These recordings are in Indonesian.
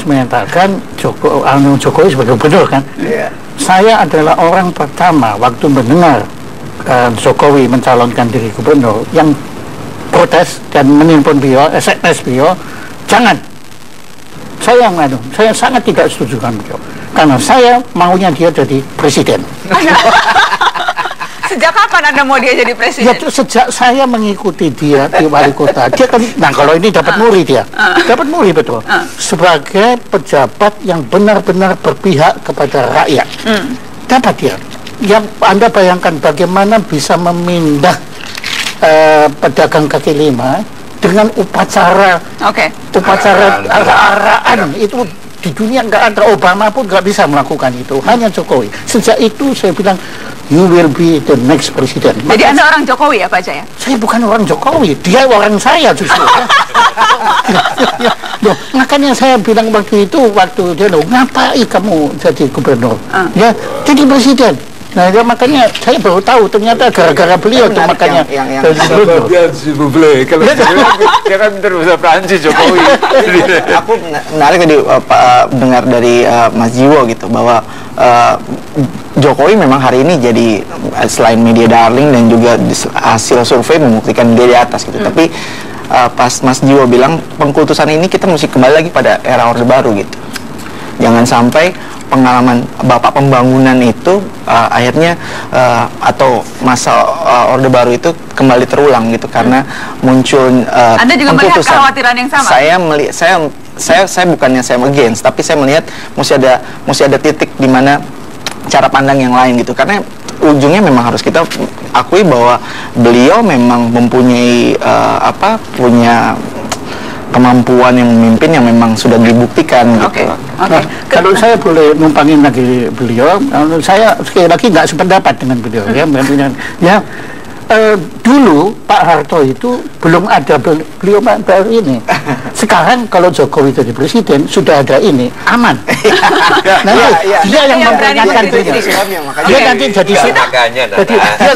menyatakan Jokowi sebagai gubernur kan. Saya adalah orang pertama waktu mendengar Jokowi mencalonkan diri gubernur yang protes dan menelpon beliau, SMS beliau, jangan. Saya sangat tidak setuju dengan beliau karena saya maunya dia jadi presiden. Sejak kapan Anda mau dia jadi presiden? Ya, sejak saya mengikuti dia di wali kota. Dia kan, nah kalau ini dapat muri dia, dapat muri betul. Sebagai pejabat yang benar-benar berpihak kepada rakyat, dapat dia. Yang Anda bayangkan bagaimana bisa memindah pedagang kaki lima dengan upacara, upacara araan itu. Di dunia nggak ada, Obama pun nggak bisa melakukan itu, hanya Jokowi. Sejak itu saya bilang, you will be the next president. Jadi Anda orang Jokowi ya Pak Jaya? Saya bukan orang Jokowi, dia orang saya justru. Loh, makanya saya bilang waktu itu, waktu dia ngapain kamu jadi gubernur? Ya, jadi presiden. Nah, ya, makanya saya baru tahu ternyata gara-gara beliau tuh makanya kalau dia kan berbahasa Prancis Jokowi. Aku menarik tadi dengar dari Mas Jiwo gitu bahwa Jokowi memang hari ini jadi selain media darling dan juga hasil survei membuktikan dia di atas gitu. Tapi pas Mas Jiwo bilang pengkultusan ini kita mesti kembali lagi pada era Orde Baru gitu. Jangan sampai pengalaman Bapak pembangunan itu akhirnya atau masa Orde Baru itu kembali terulang gitu karena muncul Anda juga melihat kekhawatiran yang sama? Saya bukannya saya against, tapi saya melihat mesti ada titik di mana cara pandang yang lain gitu, karena ujungnya memang harus kita akui bahwa beliau memang mempunyai punya kemampuan yang memimpin yang memang sudah dibuktikan gitu. Nah, kalau saya boleh numpangin lagi beliau, saya sekali lagi nggak sependapat dengan beliau ya. Dulu Pak Harto itu belum ada beliau baru ini. Sekarang kalau Jokowi jadi presiden sudah ada ini aman. Dia yang memperkenalkan beliau. Dia nanti jadi makanya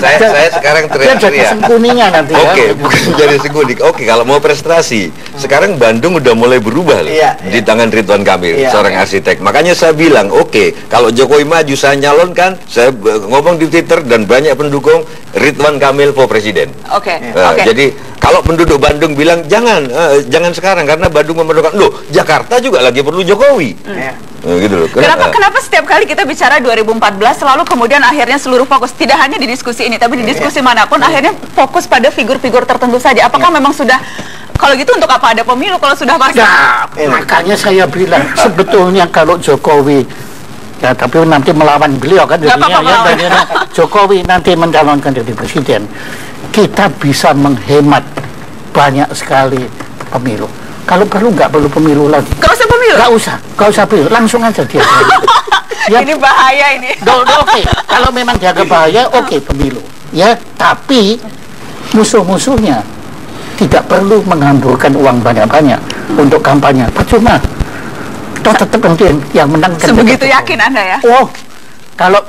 saya sekarang teriak-teriak. Sengkuninya nanti. Oke, bukan jadi sengkuni. Oke, kalau mau prestasi, sekarang Bandung udah mulai berubah loh di tangan Ridwan Kamil, seorang arsitek. Makanya saya bilang, oke, kalau Jokowi maju saya nyalonkan, saya ngomong di Twitter dan banyak pendukung Ridwan Kamil for presiden. Jadi kalau penduduk Bandung bilang jangan sekarang karena Bandung memerlukan, loh Jakarta juga lagi perlu Jokowi. Gitu loh. Kenapa setiap kali kita bicara 2014 selalu kemudian akhirnya seluruh fokus tidak hanya di diskusi ini tapi di diskusi manapun akhirnya fokus pada figur-figur tertentu saja. Apakah memang sudah kalau gitu untuk apa ada pemilu kalau sudah masuk? Makanya saya bilang sebetulnya kalau Jokowi ya tapi nanti melawan beliau kan jadinya Jokowi nanti mencalonkan jadi presiden, kita bisa menghemat banyak sekali pemilu. Kalau perlu nggak perlu pemilu lagi. Nggak usah pemilu? Nggak usah pemilu, langsung aja dia. Ya. Ini bahaya ini. Oke. Kalau memang jaga bahaya, oke, pemilu. Ya, tapi musuh-musuhnya tidak perlu menghamburkan uang banyak-banyak untuk kampanye. Percuma. Tetap nanti yang menang. Sebegitu yakin Anda ya? Oh, kalau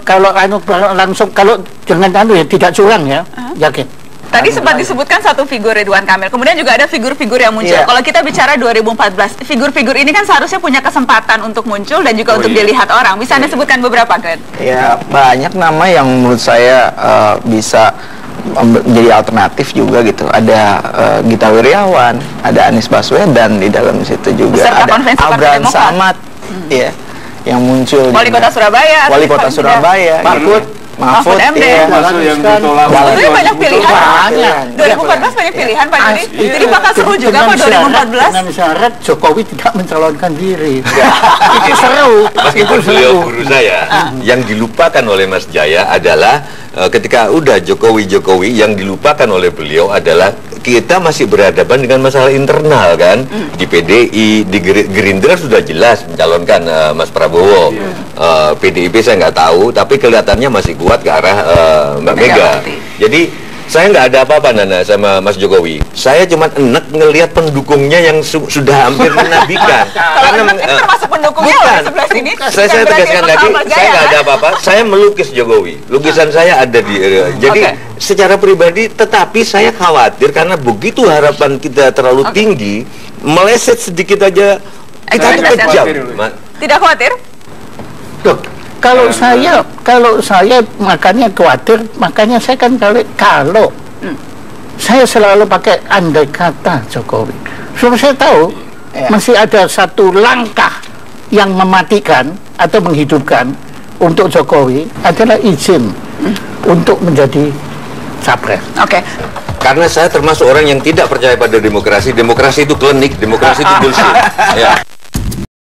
langsung kalau jangan ya tidak curang ya, yakin. Tadi sempat disebutkan satu figur Ridwan Kamil, kemudian juga ada figur-figur yang muncul. Kalau kita bicara 2014, figur-figur ini kan seharusnya punya kesempatan untuk muncul dan juga untuk dilihat orang. Bisa Anda sebutkan beberapa, Glenn? Ya, banyak nama yang menurut saya bisa menjadi alternatif juga gitu. Ada Gita Wirjawan, ada Anies Baswedan di dalam situ juga. Beserta ada Abraham Samad, ya, yang muncul. Wali Kota Surabaya. Wali Kota Surabaya. Mahfud MD yang ditolak. Sebetulnya banyak pilihan. 2014 banyak pilihan Pak Jody. Jadi bakal seru juga Pak 2014. Dengan syarat Jokowi tidak mencalonkan diri. Itu seru. Meskipun beliau guru saya, yang dilupakan oleh Mas Jaya adalah ketika udah Jokowi yang dilupakan oleh beliau adalah kita masih berhadapan dengan masalah internal kan. Di PDI, di Gerindra sudah jelas mencalonkan Mas Prabowo. PDIP saya nggak tahu, tapi kelihatannya masih kuat ke arah Mbak Mega. Jadi saya nggak ada apa-apa Nana sama Mas Jokowi. Saya cuma enak ngelihat pendukungnya yang sudah hampir menabikan. Karena termasuk pendukungnya bukan, sebelah sini. Saya tegaskan lagi, saya nggak ada apa-apa. Saya melukis Jokowi. Lukisan saya ada di. Jadi secara pribadi, tetapi saya khawatir karena begitu harapan kita terlalu tinggi, meleset sedikit aja Itu Kita itu jelas ya. kejam. Tidak khawatir? Loh, kalau saya makanya khawatir, makanya saya kan kalau saya selalu pakai andai kata Jokowi. Supaya saya tahu masih ada satu langkah yang mematikan atau menghidupkan untuk Jokowi adalah izin untuk menjadi capres. Oke. Karena saya termasuk orang yang tidak percaya pada demokrasi. Demokrasi itu klinik, demokrasi itu bullshit. Ya.